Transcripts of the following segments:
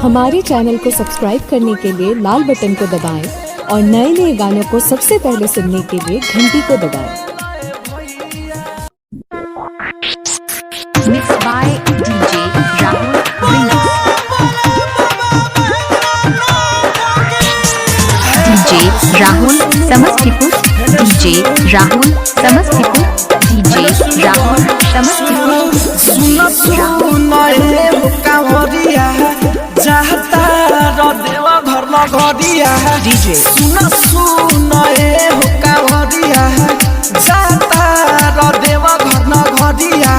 हमारे चैनल को सब्सक्राइब करने के लिए लाल बटन को दबाएं और नए नए गानों को सबसे पहले सुनने के लिए घंटी को दबाएं। Mixed by DJ Rahul Remix. DJ Rahul Samastipur, DJ Rahul Samastipur, DJ Rahul Samastipur. सुना सुना ये कांवरिया जाता देवा घर लगरिया DJ सुना सुना ये कांवरिया जाता देवा घर लगरिया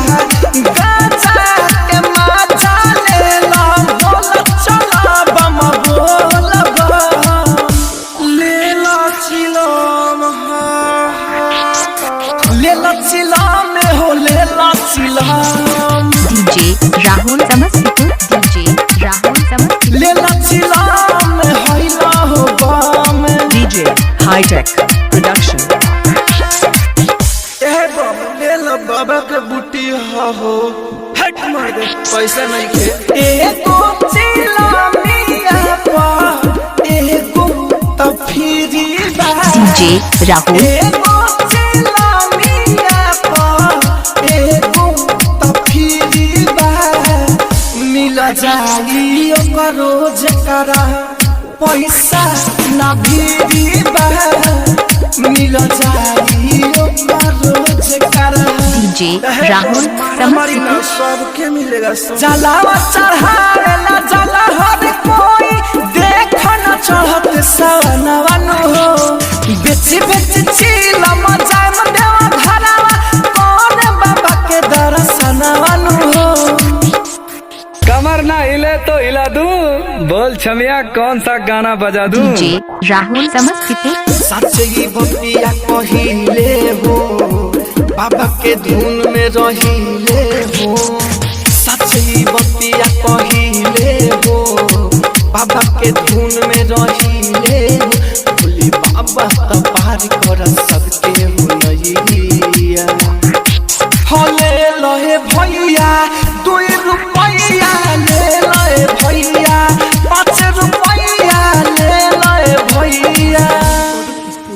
गाजा के माचा ले लो बोल चला बम बोल ले लो चिलम में हो ले लो चिलम DJ Rahul Samastipur, DJ Rahul Samastipur. ले लो चिलम में होइला हो बम DJ High Tech Production। ए बाबा ले लो बाबा के बूटी हो हट मार दे पैसा नहीं के एको चिलमिया पा एको तफीरी बा DJ Rahul एको चिलमिया पा एको तफीरी बा मिला जाई ओकरो जकरा पैसा ना भीरी बा मिला जाई ओकरो जकरा DJ Rahul समस्तीपुर। सबके मिलेगा जलावा चढ़ावेला जला हर कोई देख न चढ़त सवनवन हो बेची बेची चीला मजाय में देवा धरावा कौन बाबा के दर्शनवन हो कमर ना हिले तो हिला दूं, बोल छमिया कौन सा गाना बजा दूं। DJ Rahul Samastipur. सच्ची भक्तिया कहिले हो बाबा के धुन में रहिले हो सच्ची भक्तिया कहिले हो बाबा के धुन में रहिले हो बोली बाबा तो पार कर सबके हो नैया हले लहे भैया